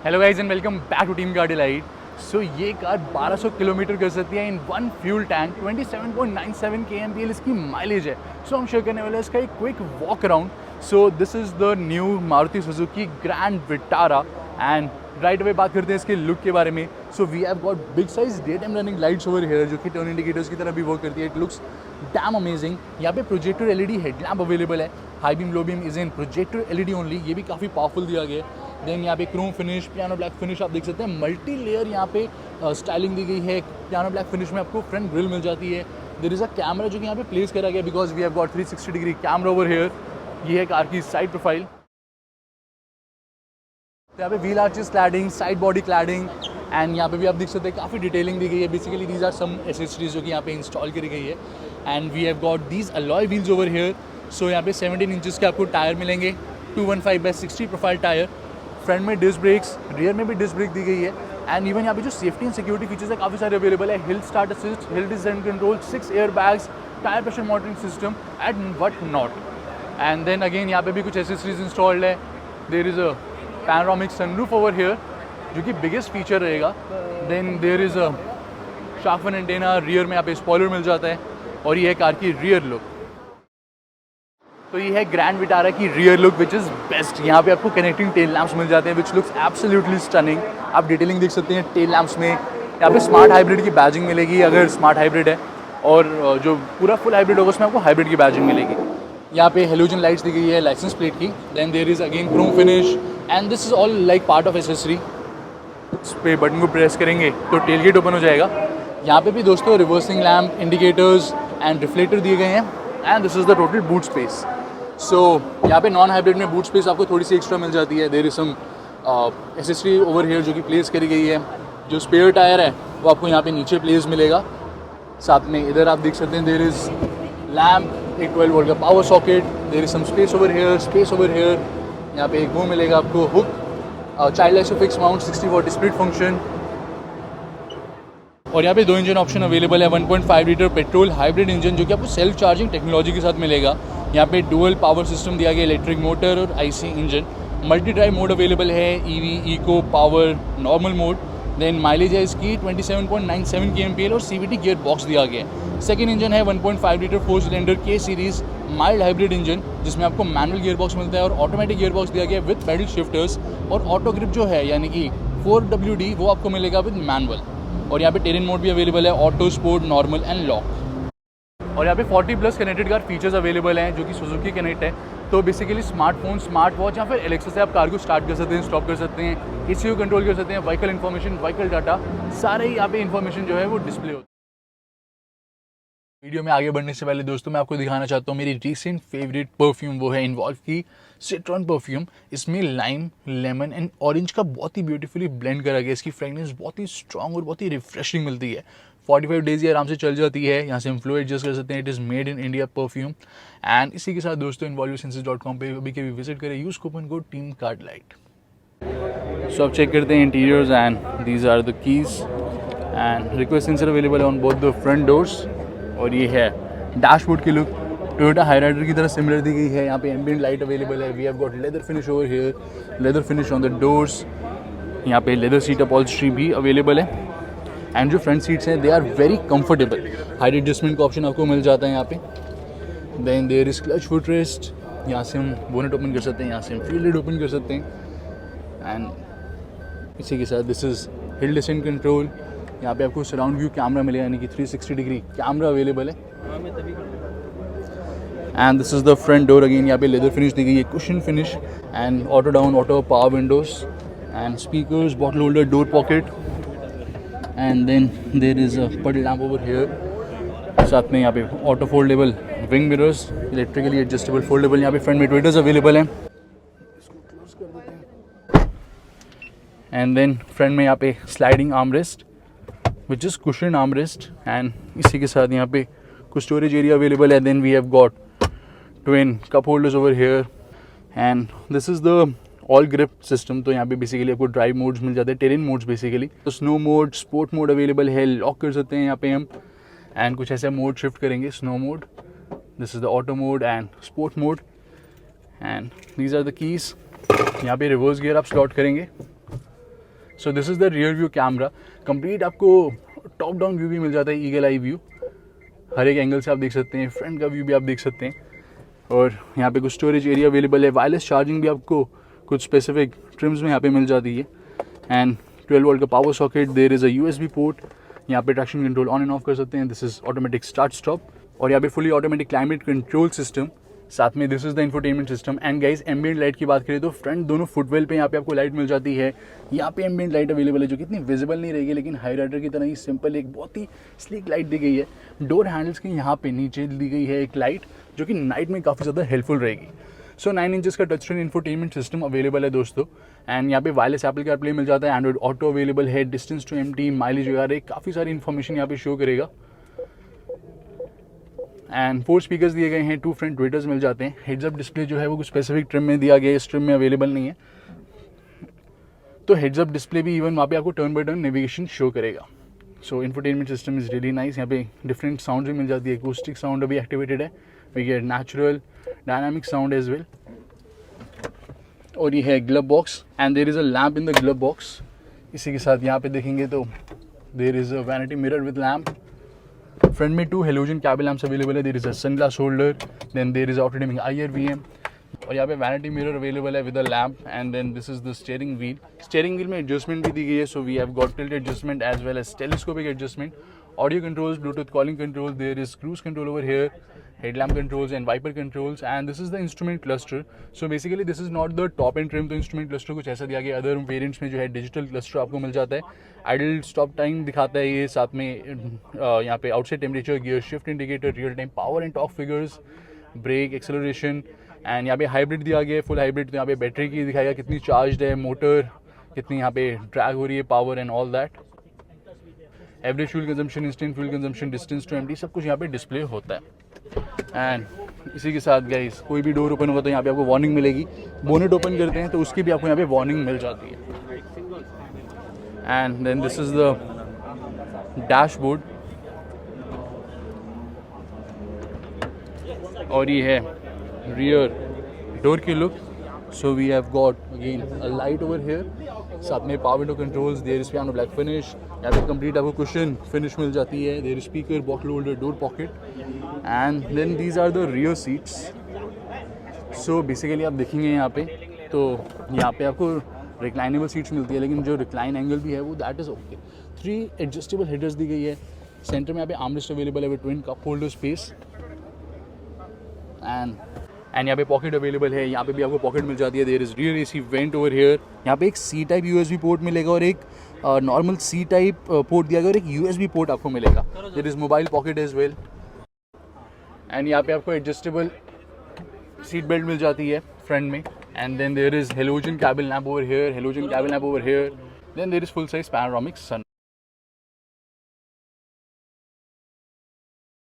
Hello guys and welcome back to team car delight. So ये car 1200 kilometre कर सकती है in one fuel tank, 27.97 kmpl इसकी mileage है। सो हम शेयर करने वाले हैं इसका एक quick walk around. So this is the new Maruti Suzuki Grand Vitara and right away बात करते हैं इसके लुक के बारे में। So we have got big size daytime running lights over here जो कि टर्न इंडिकेटर्स की तरह भी वर्क करती है। It looks dam amazing. यहाँ पे प्रोजेक्टर एलईडी हेडलैम्प अवेलेबल है। High beam low beam is in projector LED only, ये भी काफ़ी पावरफुल दिया गया है। देन यहाँ पे Chrome finish, piano black finish आप देख सकते हैं। मल्टी लेयर यहाँ पे स्टाइलिंग दी गई है। पियानो ब्लैक फिनिश में आपको फ्रंट ग्रिल मिल जाती है। देयर इज़ अ कैमरा जो कि यहाँ पे प्लेस करा गया because we have got 360 degree camera over here. ये है कार की साइड प्रोफाइल। यहाँ पे wheel arches cladding, side body cladding and यहाँ पे भी आप देख सकते हैं काफ़ी डिटेलिंग दी गई है। Basically these are some accessories जो कि यहाँ पे इंस्टॉल करी गई है and we have got these alloy wheels over here. So यहाँ पे 17 इंचेस के आपको टायर मिलेंगे, 215/60 प्रोफाइल टायर। फ्रंट में डिस्क ब्रेक्स, रियर में भी डिस्क ब्रेक दी गई है एंड इवन यहाँ पे जो सेफ्टी एंड सिक्योरिटी फीचर्स है काफ़ी सारे अवेलेबल है। Hill start assist, hill descent control, 6 air bags, tyre pressure monitoring system and what not. And then again यहाँ पे भी कुछ एसेसरीज इंस्टॉल्ड है। There is a panoramic sunroof over here जो कि बिगेस्ट फीचर रहेगा। Then there is a shark fin antenna, rear में यहाँ पे स्पॉइलर मिल जाता है और ये है कार की रियर लुक। तो ये है ग्रैंड विटारा की rear look which is best. यहाँ पे आपको कनेक्टिंग टेल लैंप्स मिल जाते हैं विच लुक्स एब्सोल्युटली स्टनिंग। आप डिटेलिंग देख सकते हैं टेल लैंप्स में। यहाँ पे स्मार्ट हाइब्रिड की बैजिंग मिलेगी अगर स्मार्ट हाइब्रिड है, और जो पूरा फुल हाइब्रिड होगा उसमें आपको हाइब्रिड की बैजिंग मिलेगी। यहाँ पे हेलोजन लाइट्स दी गई है लाइसेंस प्लेट की। Then there is again chrome finish and this is all like part of accessory. इस पे बटन को प्रेस करेंगे तो टेल गेट ओपन हो जाएगा। यहाँ पे भी दोस्तों reversing lamp, indicators and reflector दिए गए हैं and this is the total boot space. So यहाँ पे नॉन हाइब्रिड में बूट स्पेस आपको थोड़ी सी एक्स्ट्रा मिल जाती है। There is some accessory over here जो कि प्लेस करी गई है। जो स्पेयर टायर है वो आपको यहाँ पे नीचे प्लेस मिलेगा। साथ में इधर आप देख सकते हैं देयर इज़ लैम्प, एक 12 वोल्ट का power socket, there is some space over here, space over here. यहाँ पे एक वो मिलेगा आपको hook, child isofix mount, 60/40 split function. और यहाँ पे 2 इंजन ऑप्शन अवेलेबल है। 1.5 लीटर पेट्रोल हाइब्रिड इंजन जो कि आपको सेल्फ चार्जिंग टेक्नोलॉजी के साथ मिलेगा। यहाँ पे डुअल पावर सिस्टम दिया गया, इलेक्ट्रिक मोटर और IC engine. Multi drive mode available है, EV, eco, power, normal mode. Then mileage है इसकी 27.97 kmpl और सीवीटी गियर बॉक्स दिया गया है। सेकेंड इंजन है 1.5 लीटर 4 सिलेंडर के सीरीज़ माइल्ड हाइब्रिड इंजन जिसमें आपको मैनुअल गियर बॉक्स मिलता है और ऑटोमेटिक गियर बॉक्स दिया गया है विद पैडल शिफ्टर्स। और ऑटो ग्रिप जो है यानी कि 4WD वो आपको मिलेगा विद मैनुअल। और यहाँ पे टेरेन मोड भी अवेलेबल है, auto, sport, normal and lock. और यहाँ पे 40+ कनेक्टेड कार फीचर्स अवेलेबल हैं जो कि सुजुकी कनेक्ट है। तो बेसिकली स्मार्टफोन, स्मार्ट वॉच या फिर एलेक्सा से आप कार को स्टार्ट कर सकते हैं, स्टॉप कर सकते हैं, ECU कंट्रोल कर सकते हैं, व्हीकल इन्फॉर्मेशन, व्हीकल डाटा, सारे यहाँ पे इन्फॉर्मेशन जो है वो डिस्प्ले होता है। वीडियो में आगे बढ़ने से पहले दोस्तों मैं आपको दिखाना चाहता हूँ मेरी रिसेंट फेवरेट परफ्यूम, वो है इन्वॉल्व की सिट्रॉन परफ्यूम। इसमें लाइम, लेमन एंड ऑरेंज का बहुत ही ब्यूटीफुली ब्लेंड करा गया। इसकी फ्रेगनेंस बहुत ही स्ट्रॉन्ग और बहुत ही रिफ्रेशिंग मिलती है। 45 डेज ये आराम से चल जाती है। यहाँ से हम फ्लो एडजस्ट कर सकते हैं। It is made in India perfume. And इसी के साथ दोस्तों involvesenses.com पे अभी कभी विजिट करें, use coupon code team car delight. So अब चेक करते हैं interiors and these are the keys and request sensor available on both the front doors. और ये है डैशबोर्ड की लुक, टोयोटा हाईराइडर की तरह सिमिलर दी गई है। यहाँ पे एम्बिएंट लाइट अवेलेबल है। We have got leather finish over here, leather finish on the doors. यहाँ पे लेदर सीट अपॉल्स्ट्री भी अवेलेबल है एंड जो फ्रंट सीट्स हैं they are very comfortable. Height adjustment का ऑप्शन आपको मिल जाता है यहाँ पे। Then there is clutch foot rest, यहाँ से हम बोनेट ओपन कर सकते हैं, यहाँ से हम फ्यूल लिड ओपन कर सकते हैं। एंड इसी के साथ this is hill descent control. यहाँ पे आपको सराउंड व्यू कैमरा मिलेगा यानी कि 360 डिग्री कैमरा अवेलेबल है। And this is the front door. Again यहाँ पे लेदर फिनिश दी गई है, cushion finish and auto down, auto power windows and speakers, bottle holder, door pocket. And then there is a puddle lamp over here. साथ में यहाँ पे auto foldable wing mirrors, electrically adjustable foldable. यहाँ पे front में tweeters available हैं। And then front में यहाँ पे sliding armrest which is cushion armrest. And इसी के साथ यहाँ पे कुछ स्टोरेज एरिया अवेलेबल है। Then we have got twin cup holders over here and this is the all grip system. तो यहाँ पे बेसिकली आपको ड्राइव मोड्स मिल जाते हैं, टेरेन मोड्स बेसिकली। तो snow mode, sport mode available है, लॉक कर सकते हैं यहाँ पे हम। एंड कुछ ऐसा मोड शिफ्ट करेंगे, snow mode, this is the auto mode and sport mode. And these are the keys. यहाँ पे रिवर्स गियर आप स्लॉट करेंगे so this is the rear view camera. Complete आपको टॉप डाउन व्यू भी मिल जाता है, ईगल आई व्यू, हर एक एंगल से आप देख सकते हैं। फ्रंट का व्यू भी आप देख सकते हैं। और यहाँ पे कुछ स्टोरेज एरिया अवेलेबल है। वायरलेस चार्जिंग भी आपको कुछ स्पेसिफिक ट्रिम्स में यहाँ पे मिल जाती है। एंड 12 वोल्ट का power socket, there is a USB port, यहाँ पे traction control on and off कर सकते हैं। This is automatic start stop. और यहाँ पे fully automatic climate control system, साथ में this is the infotainment system. And guys ambient light की बात करें तो फ्रंट दोनों फुटवेल पे यहाँ पे आपको लाइट मिल जाती है। यहाँ पे एम्बिएंट लाइट अवेलेबल है जो कि इतनी विजिबल नहीं रहेगी, लेकिन हाई राइडर की तरह ही सिंपल एक बहुत ही स्लीक लाइट दी गई है। डोर हैंडल्स की यहाँ पे नीचे दी गई है एक लाइट जो कि नाइट में काफ़ी ज़्यादा हेल्पफुल रहेगी। सो 9 इंचेस का touch screen infotainment system available है दोस्तों। एंड यहाँ पे वायरलेस एप्पल कारप्ले मिल जाता है, एंड्रॉइड ऑटो अवेलेबल है, डिस्टेंस टू एम्प्टी, माइलेज वगैरह काफ़ी सारी इन्फॉर्मेशन यहाँ पे शो करेगा। एंड 4 स्पीकर्स दिए गए हैं, 2 फ्रंट ट्विटर्स मिल जाते हैं। हेड्स अप डिस्प्ले जो है वो कुछ स्पेसिफिक ट्रिम में दिया गया है, इस ट्रिम में अवेलेबल नहीं है। तो हेड्स अप डिस्प्ले भी इवन वहाँ पे आपको turn by turn navigation show करेगा। So infotainment system is really nice. यहाँ पे डिफरेंट साउंड भी मिल जाती है। अकूस्टिक साउंड अभी एक्टिवेटेड है, we get natural dynamic sound as well. और ये है glove box and there is a lamp in the glove box. इसी के साथ यहाँ पे देखेंगे तो there is a vanity mirror with lamp. Front में 2 हेलोजन कैबिन लैम्प्स अवेलेबल है। There is a sunglass holder, then there is auto dimming IR/VM। और यहाँ पे वैनिटी मिरर अवेलेबल है with a lamp. And then this is the steering wheel. Steering wheel में adjustment भी दी गई है, so we have got tilt adjustment as well as telescopic adjustment. Audio controls, Bluetooth calling control, there is cruise control over here, headlamp controls and wiper controls, and this is the instrument cluster. So basically this is not the top end trim, तो instrument cluster कुछ ऐसा दिया गया। Other variants में जो है digital cluster आपको मिल जाता है। आइडल स्टॉप टाइम दिखाता है ये, साथ में यहाँ पे outside temperature, gear shift indicator, real time power and torque figures, brake, acceleration. And यहाँ पे हाइब्रिड दिया गया है, फुल हाइब्रिड। तो यहाँ पे बैटरी की दिखाएगा कितनी चार्ज है, मोटर कितनी यहाँ पे ड्रैग हो रही है, power and all that. Average fuel consumption, instant fuel consumption, distance to empty, सब कुछ यहाँ पे डिस्प्ले होता है। एंड इसी के साथ गाइस कोई भी डोर ओपन होगा तो यहाँ पे आपको वार्निंग मिलेगी। बोनेट ओपन करते हैं तो उसकी भी आपको यहाँ पे वार्निंग मिल जाती है। And then this is the dashboard. और ये है रियर डोर की look. So we have got again a light over here, साथ में power window controls, there is piano black finish. यहाँ पे कंप्लीट आपको कुशन फिनिश मिल जाती है। There is speaker, bottle holder, door pocket. And then these are the rear seats. So basically आप देखेंगे यहाँ पे तो यहाँ पे आपको रिक्लाइनेबल सीट्स मिलती है, लेकिन जो रिक्लाइन एंगल भी है वो that is okay. 3 adjustable headers दी गई है। सेंटर में यहाँ पे आर्मरेस्ट अवेलेबल है with twin cup holder space. And यहाँ पे पॉकेट अवेलेबल है। यहाँ पे भी आपको पॉकेट मिल जाती है। There is rear AC vent over here. यहाँ पे एक C टाइप USB पोर्ट मिलेगा और एक नॉर्मल C टाइप पोर्ट दिया गया और एक USB पोर्ट आपको मिलेगा। There is mobile pocket as well. And यहाँ पे आपको एडजस्टेबल सीट बेल्ट मिल जाती है फ्रंट में। And then there is halogen cabin lamp over here, halogen cabin lamp over here. Then there is full size panoramic sun.